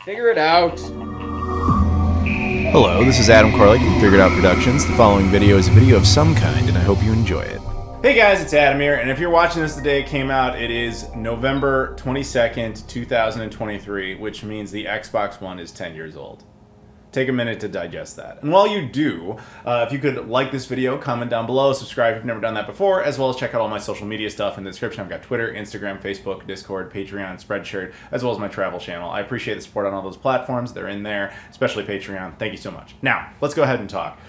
Figure it out. Hello, this is Adam Koralik from Figure It Out Productions. The following video is a video of some kind, and I hope you enjoy it. Hey guys, it's Adam here, and if you're watching this the day it came out, it is November 22nd, 2023, which means the Xbox One is 10 years old. Take a minute to digest that. And while you do, if you could like this video, comment down below, subscribe if you've never done that before, as well as check out all my social media stuff in the description. I've got Twitter, Instagram, Facebook, Discord, Patreon, Spreadshirt, as well as my travel channel. I appreciate the support on all those platforms. They're in there, especially Patreon. Thank you so much. Now, let's go ahead and talk.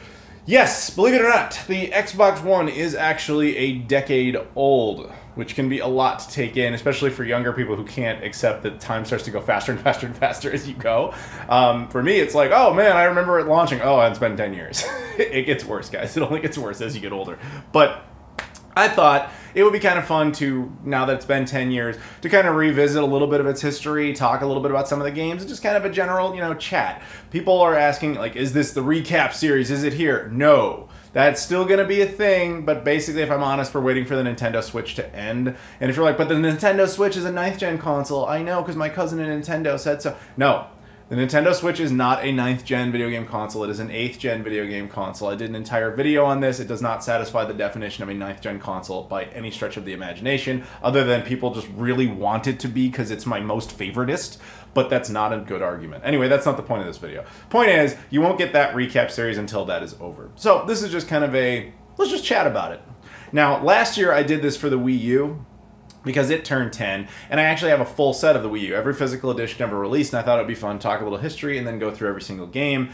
Yes, believe it or not, the Xbox One is actually a decade old, which can be a lot to take in, especially for younger people who can't accept that time starts to go faster and faster and faster as you go. For me, it's like, oh man, I remember it launching. Oh, it's been 10 years. It gets worse, guys. It only gets worse as you get older. But I thought it would be kind of fun to, now that it's been 10 years, to kind of revisit a little bit of its history, talk a little bit about some of the games, and just kind of a general, chat. People are asking, like, is this the recap series? Is it here? No. That's still going to be a thing, but basically, if I'm honest, we're waiting for the Nintendo Switch to end. And if you're like, but the Nintendo Switch is a 9th gen console, I know, because my cousin at Nintendo said so. No. The Nintendo Switch is not a 9th gen video game console. It is an 8th gen video game console. I did an entire video on this. It does not satisfy the definition of a 9th gen console by any stretch of the imagination, other than people just really want it to be because it's my most favoritist, but that's not a good argument. Anyway, that's not the point of this video. Point is, you won't get that recap series until that is over. So this is just kind of a, let's just chat about it. Now, last year I did this for the Wii U, because it turned 10, and I actually have a full set of the Wii U, every physical edition ever released, and I thought it would be fun to talk a little history and then go through every single game.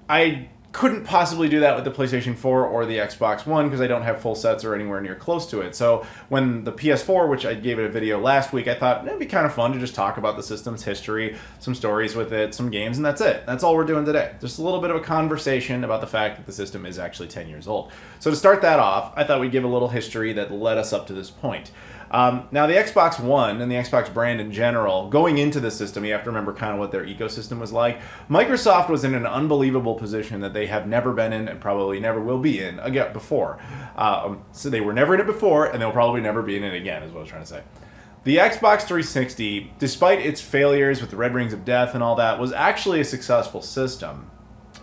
I couldn't possibly do that with the PlayStation 4 or the Xbox One because I don't have full sets or anywhere near close to it. So when the PS4, which I gave it a video last week, I thought it'd be kind of fun to just talk about the system's history, some stories with it, some games, and that's it. That's all we're doing today. Just a little bit of a conversation about the fact that the system is actually 10 years old. So to start that off, I thought we'd give a little history that led us up to this point. Now, the Xbox One and the Xbox brand in general, going into the system, you have to remember kind of what their ecosystem was like. Microsoft was in an unbelievable position that they have never been in and probably never will be in again before. So they were never in it before, and they'll probably never be in it again, is what I was trying to say. The Xbox 360, despite its failures with the Red Rings of Death and all that, was actually a successful system.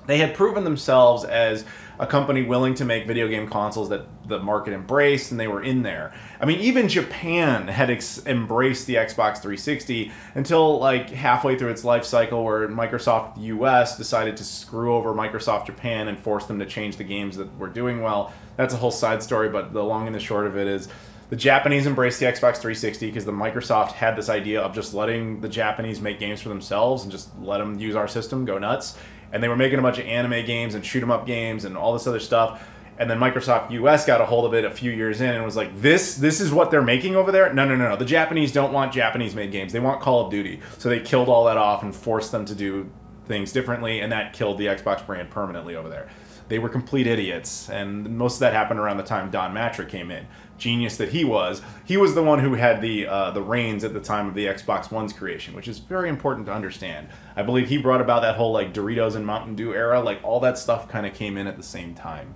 They had proven themselves as a company willing to make video game consoles that the market embraced, and they were in there. I mean, even Japan had embraced the Xbox 360 until like halfway through its life cycle, where Microsoft US decided to screw over Microsoft Japan and force them to change the games that were doing well. That's a whole side story, but the long and the short of it is the Japanese embraced the Xbox 360 because the Microsoft had this idea of just letting the Japanese make games for themselves and just let them use our system, go nuts. And they were making a bunch of anime games and shoot 'em up games and all this other stuff. And then Microsoft US got a hold of it a few years in and was like, this is what they're making over there? No. The Japanese don't want Japanese-made games. They want Call of Duty. So they killed all that off and forced them to do things differently, and that killed the Xbox brand permanently over there. They were complete idiots, and most of that happened around the time Don Matrick came in. Genius that he was the one who had the reins at the time of the Xbox One's creation, which is very important to understand. I believe he brought about that whole like Doritos and Mountain Dew era, like all that stuff kind of came in at the same time.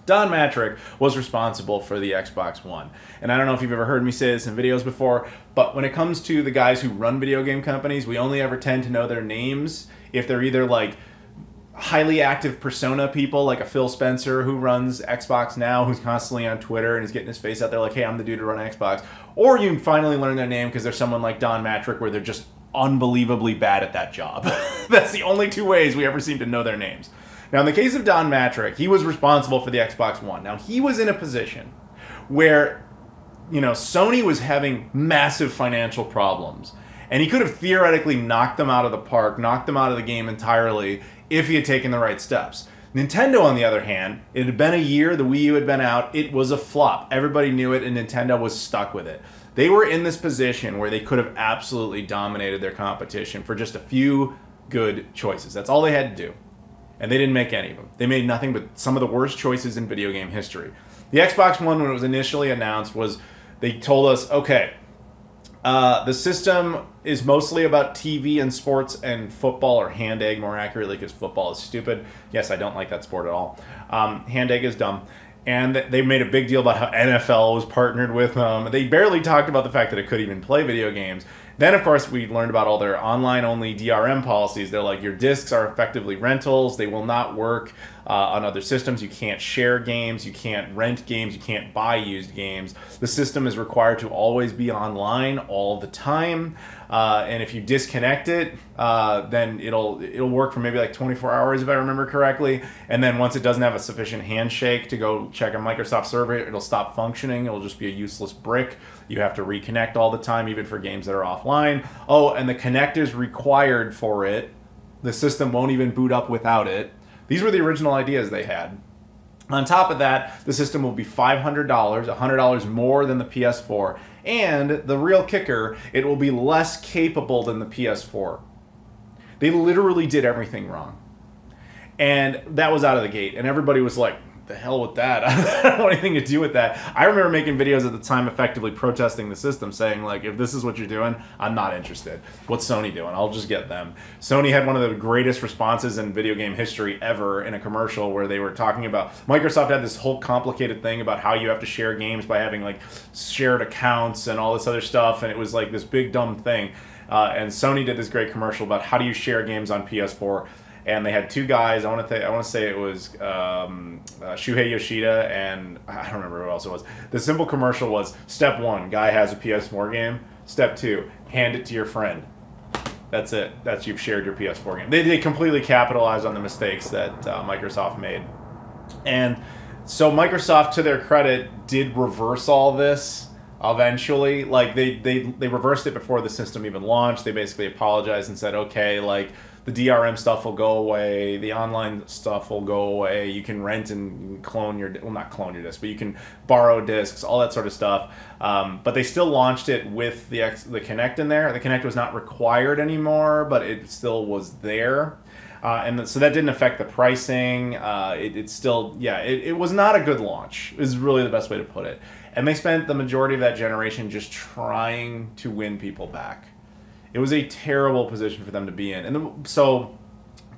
Don Matrick was responsible for the Xbox One. And I don't know if you've ever heard me say this in videos before, but when it comes to the guys who run video game companies, we only ever tend to know their names if they're either like highly active persona people like a Phil Spencer who runs Xbox now, who's constantly on Twitter and is getting his face out there like, hey, I'm the dude to run Xbox. Or you finally learn their name because they're someone like Don Matrick where they're just unbelievably bad at that job. That's the only two ways we ever seem to know their names. Now, in the case of Don Matrick, he was responsible for the Xbox One. Now, he was in a position where, Sony was having massive financial problems. And he could have theoretically knocked them out of the park, knocked them out of the game entirely, if he had taken the right steps. Nintendo, on the other hand, it had been a year, the Wii U had been out, it was a flop. Everybody knew it, and Nintendo was stuck with it. They were in this position where they could have absolutely dominated their competition for just a few good choices. That's all they had to do. And they didn't make any of them. They made nothing but some of the worst choices in video game history. The Xbox One, when it was initially announced, they told us, okay, the system is mostly about TV and sports and football, or hand egg more accurately, because football is stupid. Yes, I don't like that sport at all. Hand egg is dumb. And they made a big deal about how NFL was partnered with them. They barely talked about the fact that it could even play video games. Then, of course, we learned about all their online-only DRM policies. They're like, your discs are effectively rentals. They will not work on other systems. You can't share games. You can't rent games. You can't buy used games. The system is required to always be online all the time. And if you disconnect it, then it'll work for maybe like 24 hours, if I remember correctly. And then once it doesn't have a sufficient handshake to go check a Microsoft server, it'll stop functioning. It'll just be a useless brick. You have to reconnect all the time, even for games that are offline. Oh, and the connectors required for it, the system won't even boot up without it. These were the original ideas they had. On top of that, the system will be $500, $100 more than the PS4. And the real kicker, it will be less capable than the PS4. They literally did everything wrong. And that was out of the gate. And everybody was like, the hell with that. I don't want anything to do with that. I remember making videos at the time effectively protesting the system, saying like, if this is what you're doing, I'm not interested. What's Sony doing? I'll just get them. Sony had one of the greatest responses in video game history ever in a commercial where they were talking about, Microsoft had this whole complicated thing about how you have to share games by having like shared accounts and all this other stuff, and it was like this big dumb thing. And Sony did this great commercial about how do you share games on PS4. And they had two guys. I want to say it was Shuhei Yoshida and I don't remember who else it was. The simple commercial was: step one, guy has a PS4 game. Step two, hand it to your friend. That's it. That's you've shared your PS4 game. They completely capitalized on the mistakes that Microsoft made. And so Microsoft, to their credit, did reverse all this eventually. Like they reversed it before the system even launched. They basically apologized and said, okay, like, the DRM stuff will go away. The online stuff will go away. You can rent and clone your, well, not clone your disc, but you can borrow discs, all that sort of stuff. But they still launched it with the Kinect in there. The Kinect was not required anymore, but it still was there. And so that didn't affect the pricing. It still, yeah, it was not a good launch, is really the best way to put it. And they spent the majority of that generation just trying to win people back. It was a terrible position for them to be in. And so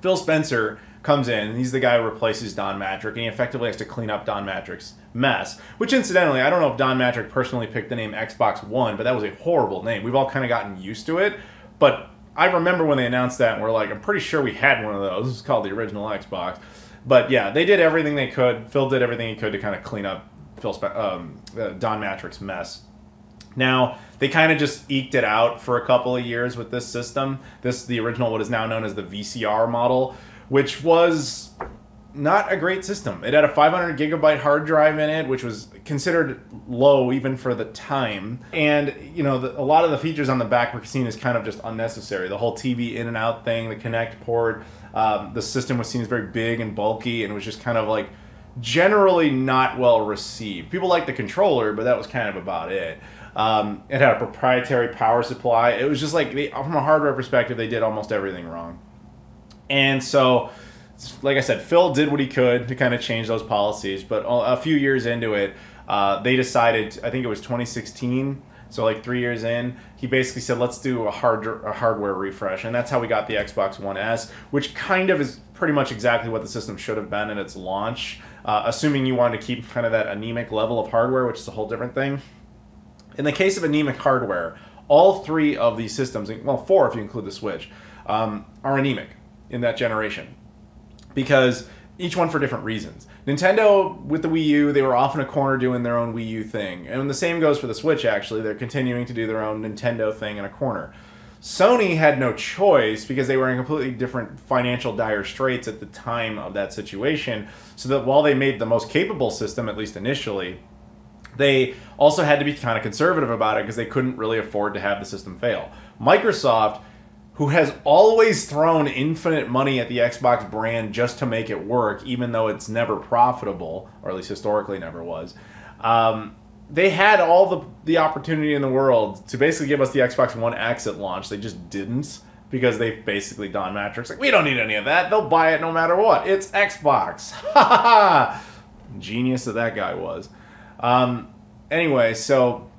Phil Spencer comes in, and he's the guy who replaces Don Mattrick, and he effectively has to clean up Don Mattrick's mess. Which, incidentally, I don't know if Don Mattrick personally picked the name Xbox One, but that was a horrible name. We've all kind of gotten used to it. But I remember when they announced that, and we're like, I'm pretty sure we had one of those. This is called the original Xbox. But yeah, they did everything they could. Phil did everything he could to kind of clean up Don Mattrick's mess. Now, they kind of just eked it out for a couple of years with this system. The original, what is now known as the VCR model, which was not a great system. It had a 500 gigabyte hard drive in it, which was considered low even for the time. And, you know, a lot of the features on the back were seen as kind of just unnecessary. The whole TV in and out thing, the Kinect port, the system was seen as very big and bulky, and it was just kind of like generally not well received. People liked the controller, but that was kind of about it. It had a proprietary power supply. It was just like, from a hardware perspective, they did almost everything wrong. And so, like I said, Phil did what he could to kind of change those policies. But a few years into it, they decided, I think it was 2016, so like 3 years in, he basically said, let's do a hardware refresh. And that's how we got the Xbox One S, which kind of is pretty much exactly what the system should have been at its launch, assuming you wanted to keep kind of that anemic level of hardware, which is a whole different thing. In the case of anemic hardware, all three of these systems, well, four if you include the Switch, are anemic in that generation, because each one for different reasons. Nintendo, with the Wii U, they were off in a corner doing their own Wii U thing. And the same goes for the Switch, actually. They're continuing to do their own Nintendo thing in a corner. Sony had no choice because they were in completely different financial dire straits at the time of that situation, so that while they made the most capable system, at least initially, they also had to be kind of conservative about it because they couldn't really afford to have the system fail. Microsoft, who has always thrown infinite money at the Xbox brand just to make it work, even though it's never profitable, or at least historically never was, they had all the opportunity in the world to basically give us the Xbox One X at launch. They just didn't, because they basically, Don Mattrick's like, we don't need any of that. They'll buy it no matter what. It's Xbox. Ha ha ha! Genius that guy was. Anyway, so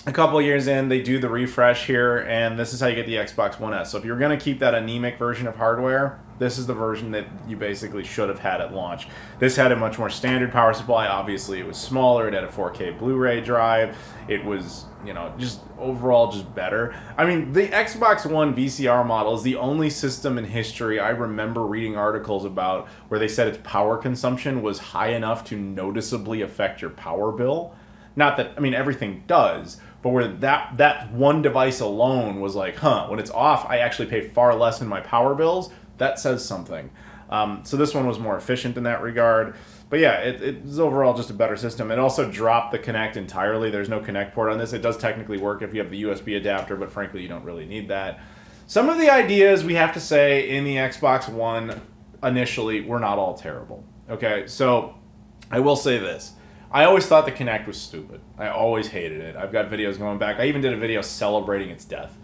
a couple of years in, they do the refresh here, and this is how you get the Xbox One S. So if you're going to keep that anemic version of hardware, this is the version that you basically should have had at launch. This had a much more standard power supply. Obviously, it was smaller. It had a 4K Blu-ray drive. It was, you know, just overall just better. I mean, the Xbox One VCR model is the only system in history I remember reading articles about where they said its power consumption was high enough to noticeably affect your power bill. Not that, I mean, everything does, but where that one device alone was like, when it's off, I actually pay far less in my power bills. That says something. So this one was more efficient in that regard. But yeah, it's overall just a better system. It also dropped the Kinect entirely. There's no Kinect port on this. It does technically work if you have the USB adapter, but frankly, you don't really need that. Some of the ideas, we have to say, in the Xbox One initially were not all terrible. Okay, so I will say this. I always thought the Kinect was stupid. I always hated it. I've got videos going back. I even did a video celebrating its death.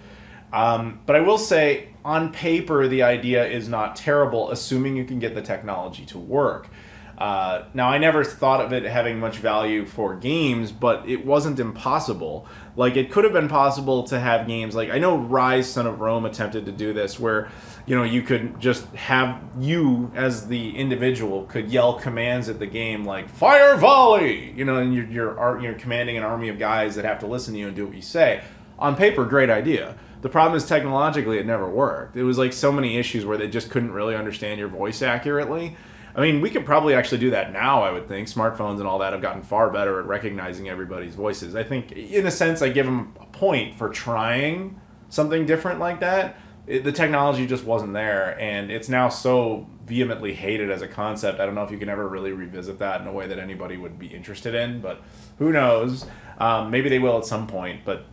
But I will say, on paper, the idea is not terrible, assuming you can get the technology to work. Now, I never thought of it having much value for games, but it wasn't impossible. Like, it could have been possible to have games like, I know Rise, Son of Rome attempted to do this, where, you know, you could just have, you as the individual could yell commands at the game like, fire volley! You know, and you're commanding an army of guys that have to listen to you and do what you say. On paper, great idea. The problem is technologically it never worked. It was like so many issues where they just couldn't really understand your voice accurately. I mean, we could probably actually do that now, I would think. Smartphones and all that have gotten far better at recognizing everybody's voices. I think, in a sense, I give them a point for trying something different like that. The technology just wasn't there, and it's now so vehemently hated as a concept. I don't know if you can ever really revisit that in a way that anybody would be interested in, but who knows? Maybe they will at some point, but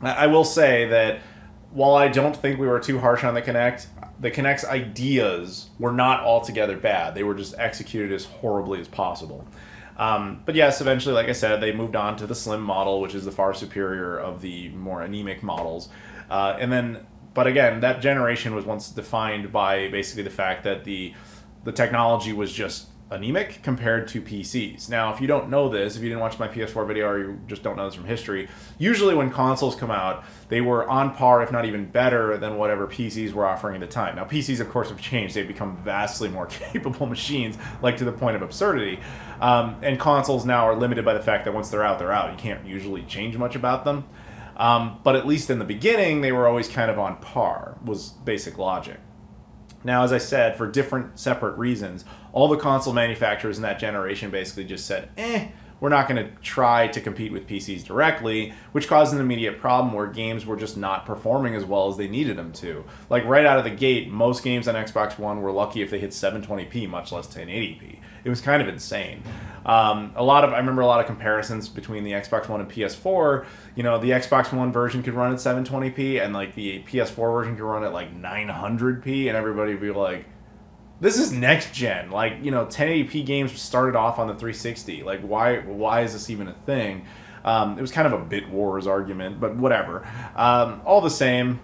I will say that while I don't think we were too harsh on the Kinect's ideas were not altogether bad. They were just executed as horribly as possible. But yes, eventually, like I said, they moved on to the slim model, which is the far superior of the more anemic models. But again, that generation was once defined by basically the fact that the technology was just anemic compared to PCs. Now, if you don't know this, if you didn't watch my PS4 video or you just don't know this from history, usually when consoles come out, they were on par, if not even better, than whatever PCs were offering at the time. Now, PCs, of course, have changed. They've become vastly more capable machines, like to the point of absurdity. And consoles now are limited by the fact that once they're out, they're out. You can't usually change much about them. But at least in the beginning, they were always kind of on par, was basic logic. Now, as I said, for different separate reasons, all the console manufacturers in that generation basically just said, we're not going to try to compete with PCs directly, which caused an immediate problem where games were just not performing as well as they needed them to. Like, right out of the gate, most games on Xbox One were lucky if they hit 720p, much less 1080p. It was kind of insane. I remember a lot of comparisons between the Xbox One and PS4. You know, the Xbox One version could run at 720p, and like the PS4 version could run at like 900p, and everybody would be like, this is next gen. Like, you know, 1080p games started off on the 360. Like, why is this even a thing? It was kind of a bit wars argument, but whatever. All the same,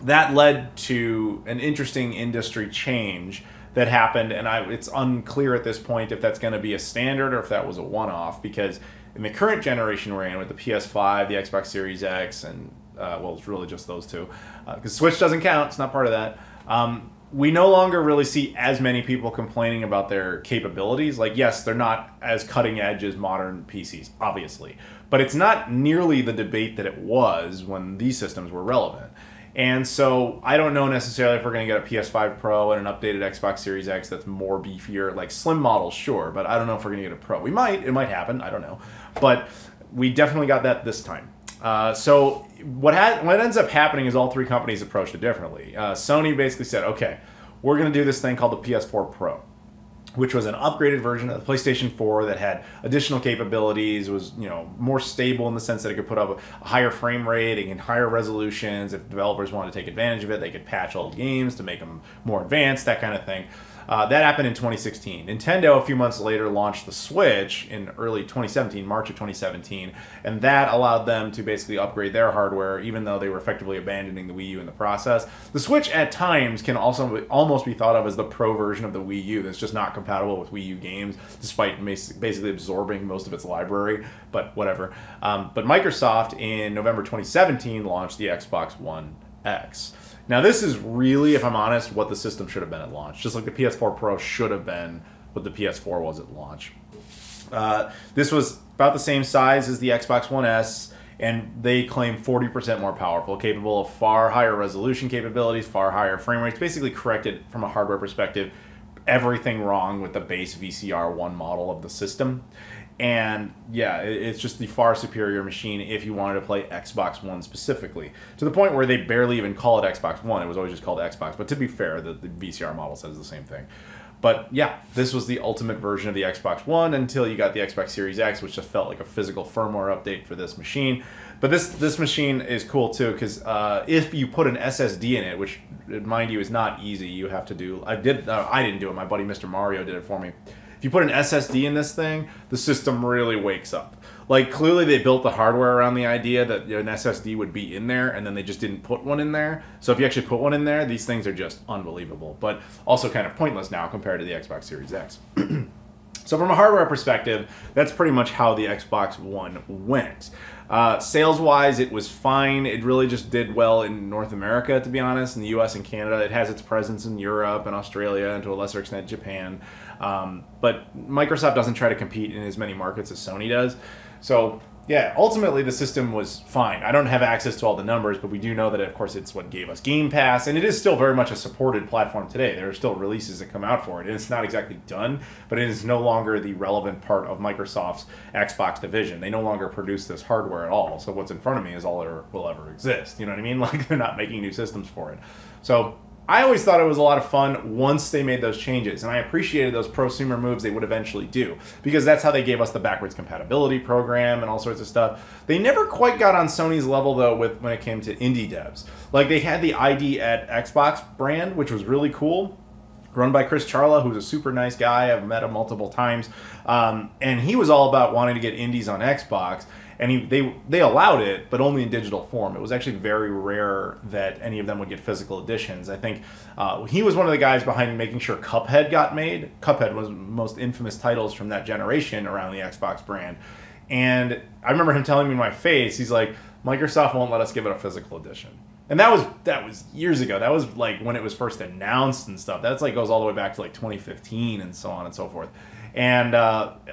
that led to an interesting industry change that happened, and it's unclear at this point if that's going to be a standard or if that was a one-off, because in the current generation we're in with the PS5, the Xbox Series X, and, well, it's really just those two, because Switch doesn't count, it's not part of that. We no longer really see as many people complaining about their capabilities. Like, yes, they're not as cutting edge as modern PCs, obviously, but it's not nearly the debate that it was when these systems were relevant. And so I don't know necessarily if we're going to get a PS5 Pro and an updated Xbox Series X that's more beefier, like slim models, sure, but I don't know if we're going to get a Pro. It might happen, I don't know. But we definitely got that this time. So what ends up happening is all three companies approached it differently. Sony basically said, okay, we're going to do this thing called the PS4 Pro, which was an upgraded version of the PlayStation 4 that had additional capabilities, was, you know, more stable in the sense that it could put up a higher frame rate and higher resolutions. If developers wanted to take advantage of it, they could patch old games to make them more advanced, that kind of thing. That happened in 2016. Nintendo, a few months later, launched the Switch in early 2017, March of 2017, and that allowed them to basically upgrade their hardware, even though they were effectively abandoning the Wii U in the process. The Switch, at times, can also almost be thought of as the pro version of the Wii U that's just not compatible with Wii U games, despite basically absorbing most of its library, but whatever. But Microsoft, in November 2017, launched the Xbox One X. Now, this is really, if I'm honest, what the system should have been at launch. Just like the PS4 Pro should have been what the PS4 was at launch. This was about the same size as the Xbox One S, and they claim 40% more powerful, capable of far higher resolution capabilities, far higher frame rates, basically corrected from a hardware perspective everything wrong with the base VCR 1 model of the system. And yeah, it's just the far superior machine if you wanted to play Xbox One specifically. To the point where they barely even call it Xbox One. It was always just called Xbox. But to be fair, the VCR model says the same thing. But yeah, this was the ultimate version of the Xbox One until you got the Xbox Series X, which just felt like a physical firmware update for this machine. But this machine is cool too, because if you put an SSD in it, which, mind you, is not easy, you have to do... I didn't do it. My buddy Mr. Mario did it for me. If you put an SSD in this thing, the system really wakes up. Like, clearly they built the hardware around the idea that an SSD would be in there, and then they just didn't put one in there. So if you actually put one in there, these things are just unbelievable. But also kind of pointless now compared to the Xbox Series X. So from a hardware perspective, that's pretty much how the Xbox One went. Sales-wise, it was fine. It really just did well in North America, to be honest, in the US and Canada. It has its presence in Europe and Australia, and to a lesser extent, Japan. But Microsoft doesn't try to compete in as many markets as Sony does. So yeah, ultimately the system was fine. I don't have access to all the numbers, but we do know that, of course, it's what gave us Game Pass, and it is still very much a supported platform today. There are still releases that come out for it, and it's not exactly done, but it is no longer the relevant part of Microsoft's Xbox division. They no longer produce this hardware at all, so what's in front of me is all that will ever exist. You know what I mean? Like, they're not making new systems for it. So I always thought it was a lot of fun once they made those changes, and I appreciated those prosumer moves they would eventually do, because that's how they gave us the backwards compatibility program and all sorts of stuff. They never quite got on Sony's level, though, when it came to indie devs. Like, they had the ID at Xbox brand, which was really cool, run by Chris Charla, who's a super nice guy. I've met him multiple times, and he was all about wanting to get indies on Xbox. And they allowed it, but only in digital form. It was actually very rare that any of them would get physical editions. I think he was one of the guys behind making sure Cuphead got made. Cuphead was one of the most infamous titles from that generation around the Xbox brand. And I remember him telling me in my face, he's like, Microsoft won't let us give it a physical edition. And that was years ago. That was like when it was first announced and stuff. That's like goes all the way back to like 2015 and so on and so forth. And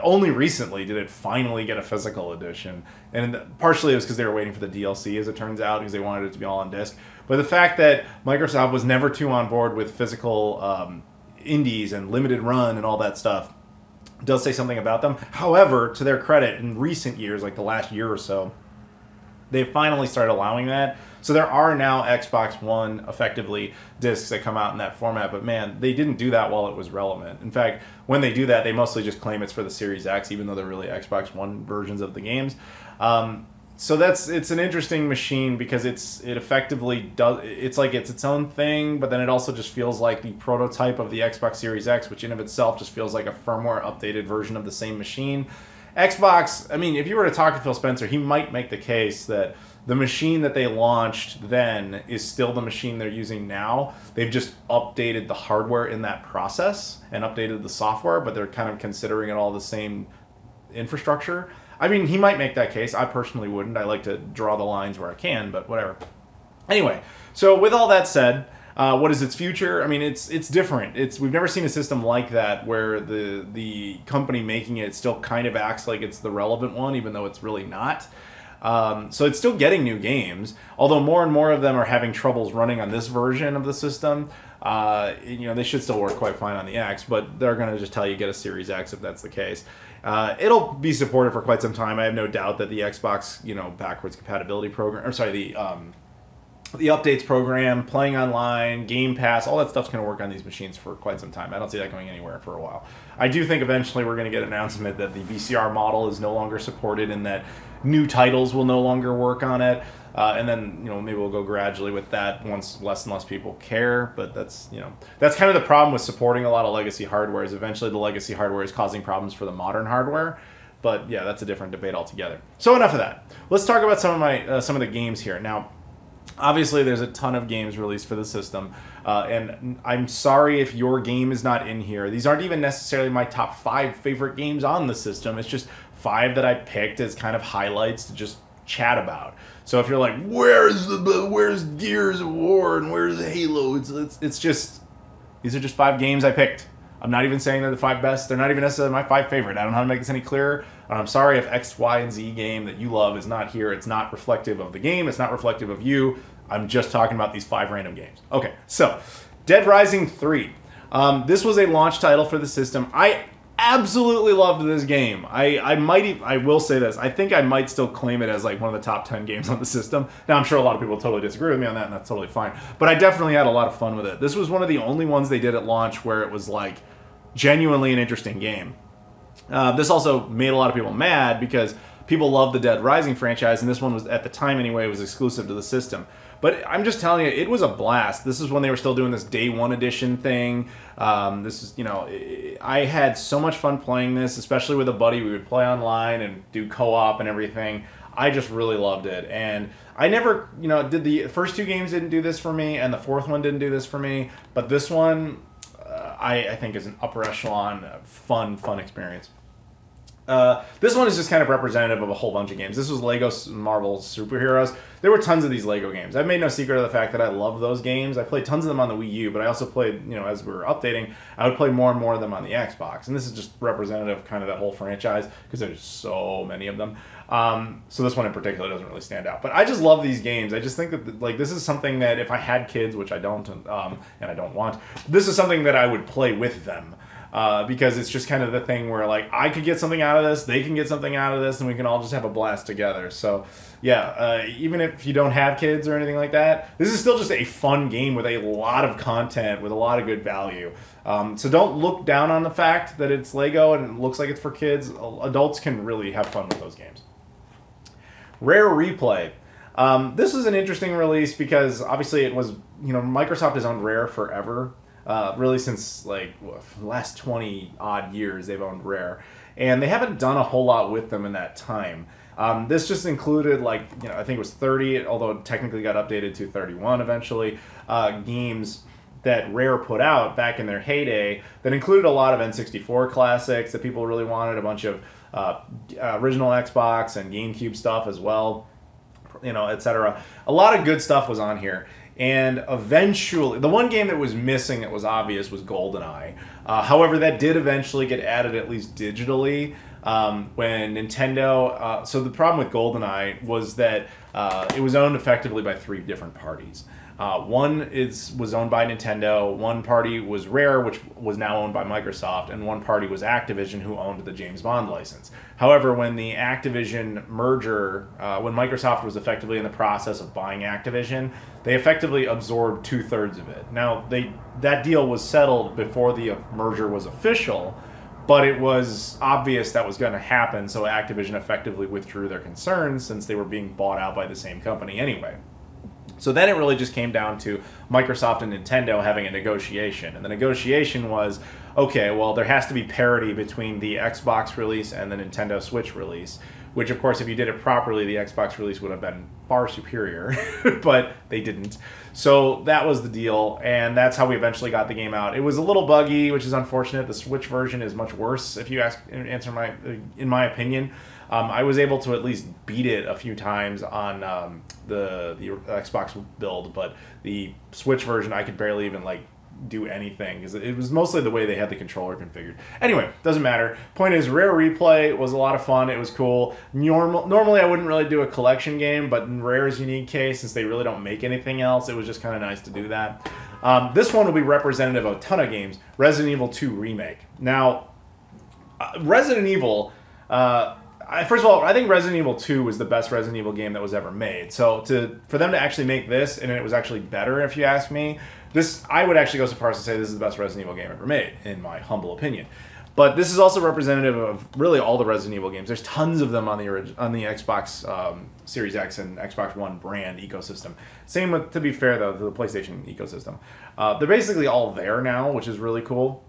only recently did it finally get a physical edition. And partially it was because they were waiting for the DLC, as it turns out, because they wanted it to be all on disc. But the fact that Microsoft was never too on board with physical indies and limited run and all that stuff does say something about them. However, to their credit, in recent years, like the last year or so, they finally started allowing that. So there are now Xbox One, effectively, discs that come out in that format. But man, they didn't do that while it was relevant. In fact, when they do that, they mostly just claim it's for the Series X, even though they're really Xbox One versions of the games. So it's an interesting machine because it effectively does, it's like it's its own thing, but then it also just feels like the prototype of the Xbox Series X, which in of itself just feels like a firmware updated version of the same machine. Xbox, I mean, if you were to talk to Phil Spencer, he might make the case that the machine that they launched then is still the machine they're using now. They've just updated the hardware in that process and updated the software, but they're kind of considering it all the same infrastructure. I mean, he might make that case. I personally wouldn't. I like to draw the lines where I can, but whatever. Anyway, so with all that said, what is its future? I mean, it's different. We've never seen a system like that where the company making it still kind of acts like it's the relevant one, even though it's really not. So it's still getting new games, although more and more of them are having troubles running on this version of the system. They should still work quite fine on the X, but they're going to just tell you get a Series X if that's the case. It'll be supported for quite some time. I have no doubt that the Xbox, backwards compatibility program, the updates program, playing online, Game Pass, all that stuff's going to work on these machines for quite some time. I don't see that going anywhere for a while. I do think eventually we're going to get an announcement that the VCR model is no longer supported and that new titles will no longer work on it. And then, maybe we'll go gradually with that once less and less people care. But that's kind of the problem with supporting a lot of legacy hardware, is eventually the legacy hardware is causing problems for the modern hardware. But yeah, that's a different debate altogether. So enough of that. Let's talk about some of the games here. Now, obviously, there's a ton of games released for the system, and I'm sorry if your game is not in here. These aren't even necessarily my top 5 favorite games on the system. It's just 5 that I picked as kind of highlights to just chat about. So if you're like, where's Gears of War and where's Halo? It's just, these are just 5 games I picked. I'm not even saying they're the 5 best. They're not even necessarily my 5 favorite. I don't know how to make this any clearer. I'm sorry if X, Y, and Z game that you love is not here. It's not reflective of the game. It's not reflective of you. I'm just talking about these 5 random games. Okay, so Dead Rising 3. This was a launch title for the system. I absolutely loved this game. I will say this. I think I might still claim it as like one of the top 10 games on the system. Now, I'm sure a lot of people totally disagree with me on that, and that's totally fine. But I definitely had a lot of fun with it. This was one of the only ones they did at launch where it was like genuinely an interesting game. This also made a lot of people mad because people love the Dead Rising franchise, and this one was, at the time anyway, was exclusive to the system. But I'm just telling you, it was a blast. This is when they were still doing this Day 1 edition thing. This is, I had so much fun playing this, especially with a buddy. We would play online and do co-op and everything. I just really loved it. And I never, did the first 2 games didn't do this for me, and the 4th one didn't do this for me. But this one, I think is an upper echelon, fun experience. This one is just kind of representative of a whole bunch of games. This was Lego Marvel Superheroes. There were tons of these Lego games. I've made no secret of the fact that I love those games. I played tons of them on the Wii U, but I also played, as we were updating, I would play more and more of them on the Xbox. And this is just representative of kind of that whole franchise because there's so many of them. So this one in particular doesn't really stand out. But I just love these games. I just think that this is something that if I had kids, which I don't, and I don't want, this is something that I would play with them. Because it's just kind of the thing where like I could get something out of this, they can get something out of this, and we can all just have a blast together. So yeah, even if you don't have kids or anything like that, this is still just a fun game with a lot of content, with a lot of good value. So don't look down on the fact that it's Lego and it looks like it's for kids. Adults can really have fun with those games. Rare Replay. This is an interesting release because obviously it was, Microsoft has owned Rare forever. Really since like the last 20 odd years they've owned Rare, and they haven't done a whole lot with them in that time. This just included I think it was 30, although it technically got updated to 31 eventually, games that Rare put out back in their heyday that included a lot of N64 classics that people really wanted, a bunch of original Xbox and GameCube stuff as well, etc. A lot of good stuff was on here. And eventually, the one game that was missing that was obvious was GoldenEye. However, that did eventually get added, at least digitally, when Nintendo... so the problem with GoldenEye was that it was owned effectively by 3 different parties. One was owned by Nintendo, one party was Rare, which was now owned by Microsoft, and one party was Activision, who owned the James Bond license. However, when the Activision merger, when Microsoft was effectively in the process of buying Activision, they effectively absorbed 2/3 of it. Now, that deal was settled before the merger was official, but it was obvious that was going to happen, so Activision effectively withdrew their concerns since they were being bought out by the same company anyway. So then it really just came down to Microsoft and Nintendo having a negotiation. And the negotiation was, okay, well, there has to be parity between the Xbox release and the Nintendo Switch release, which, of course, if you did it properly, the Xbox release would have been far superior, but they didn't. So that was the deal, and that's how we eventually got the game out. It was a little buggy, which is unfortunate. The Switch version is much worse, if you in my opinion. I was able to at least beat it a few times on the Xbox build, but the Switch version I could barely even do anything because it was mostly the way they had the controller configured. Anyway, doesn't matter. Point is, Rare Replay was a lot of fun. It was cool. Normally I wouldn't really do a collection game, but in Rare's unique case, since they really don't make anything else, it was just kind of nice to do that. This one will be representative of a ton of games. Resident Evil 2 Remake. Now, Resident Evil... first of all, I think Resident Evil 2 was the best Resident Evil game that was ever made. So for them to actually make this, and it was actually better, if you ask me, I would actually go so far as to say this is the best Resident Evil game ever made, in my humble opinion. But this is also representative of really all the Resident Evil games. There's tons of them on the Xbox Series X and Xbox One brand ecosystem. Same with, to be fair though, the PlayStation ecosystem. They're basically all there now, which is really cool.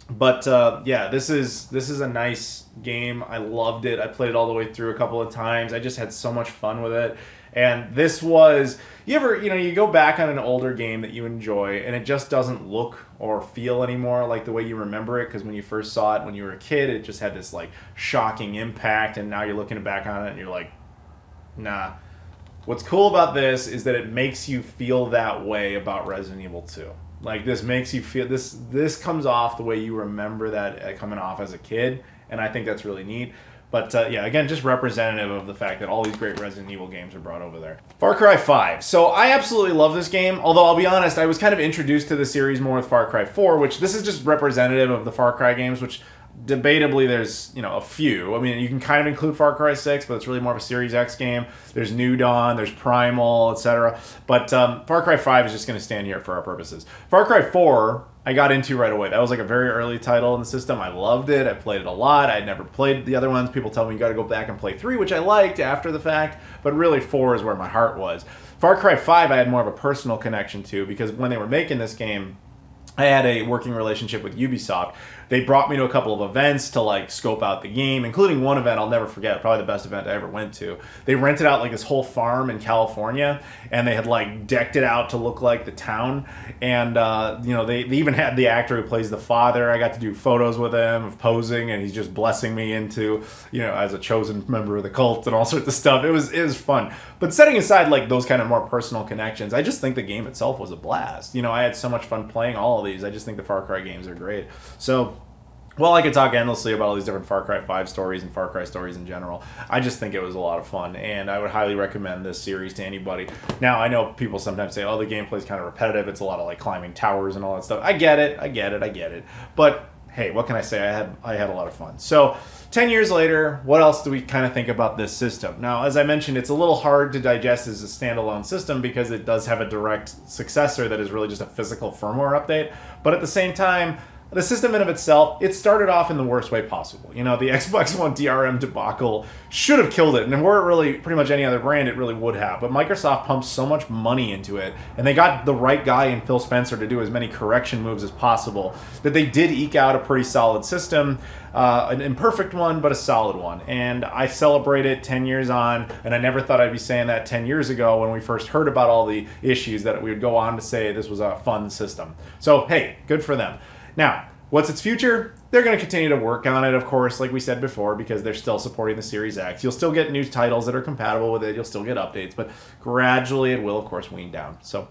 But yeah, this is a nice game. I loved it. I played it all the way through a couple of times. I just had so much fun with it. And this was, you go back on an older game that you enjoy and it just doesn't look or feel anymore like the way you remember it, because when you first saw it when you were a kid, it just had this like shocking impact, and now you're looking back on it and you're like, nah. What's cool about this is that it makes you feel that way about Resident Evil 2. Like, this makes you feel, this comes off the way you remember that coming off as a kid, and I think that's really neat. But yeah, again, just representative of the fact that all these great Resident Evil games are brought over there. Far Cry 5. So I absolutely love this game, although I'll be honest, I was kind of introduced to the series more with Far Cry 4, which this is just representative of the Far Cry games, which debatably there's, a few. I mean, you can kind of include Far Cry 6, but it's really more of a Series X game. There's New Dawn, there's Primal, etc. But Far Cry 5 is just going to stand here for our purposes. Far Cry 4, I got into right away. That was like a very early title in the system. I loved it. I played it a lot. I had never played the other ones. People tell me you got to go back and play 3, which I liked after the fact, but really 4 is where my heart was. Far Cry 5 I had more of a personal connection to, because when they were making this game, I had a working relationship with Ubisoft. They brought me to a couple of events to like scope out the game, including one event I'll never forget, probably the best event I ever went to. They rented out like this whole farm in California, and they had like decked it out to look like the town. And they even had the actor who plays the father. I got to do photos with him of posing, and he's just blessing me into, as a chosen member of the cult and all sorts of stuff. It was fun. But setting aside like those kind of more personal connections, I just think the game itself was a blast. I had so much fun playing all of these. I just think the Far Cry games are great. So, well, I could talk endlessly about all these different Far Cry 5 stories and Far Cry stories in general. I just think it was a lot of fun, and I would highly recommend this series to anybody. Now, I know people sometimes say, oh, the gameplay's kind of repetitive. It's a lot of like climbing towers and all that stuff. I get it. But hey, what can I say? I had a lot of fun. So 10 years later, what else do we kind of think about this system? Now, as I mentioned, it's a little hard to digest as a standalone system because it does have a direct successor that is really just a physical firmware update. But at the same time, the system in of itself, it started off in the worst way possible. The Xbox One DRM debacle should have killed it. And were it really pretty much any other brand, it really would have. But Microsoft pumped so much money into it, and they got the right guy in Phil Spencer to do as many correction moves as possible, that they did eke out a pretty solid system. An imperfect one, but a solid one. And I celebrate it 10 years on, and I never thought I'd be saying that 10 years ago when we first heard about all the issues, that we would go on to say this was a fun system. So, hey, good for them. Now, what's its future? They're going to continue to work on it, of course, like we said before, because they're still supporting the Series X. You'll still get new titles that are compatible with it. You'll still get updates, but gradually it will, of course, wean down. So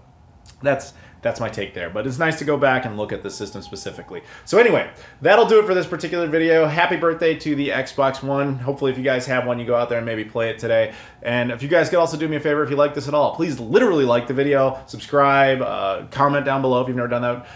that's my take there. But it's nice to go back and look at the system specifically. So anyway, that'll do it for this particular video. Happy birthday to the Xbox One. Hopefully if you guys have one, you go out there and maybe play it today. And if you guys could also do me a favor, if you like this at all, please literally like the video, subscribe, comment down below if you've never done that,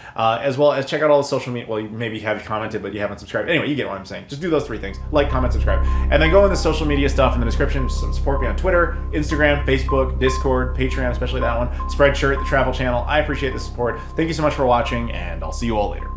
as well as check out all the social media. Well, you maybe have commented, but you haven't subscribed. Anyway, you get what I'm saying. Just do those 3 things. Like, comment, subscribe. And then go in the social media stuff in the description. Support me on Twitter, Instagram, Facebook, Discord, Patreon, especially that one, Spreadshirt, the travel channel. I appreciate the support. Thank you so much for watching, and I'll see you all later.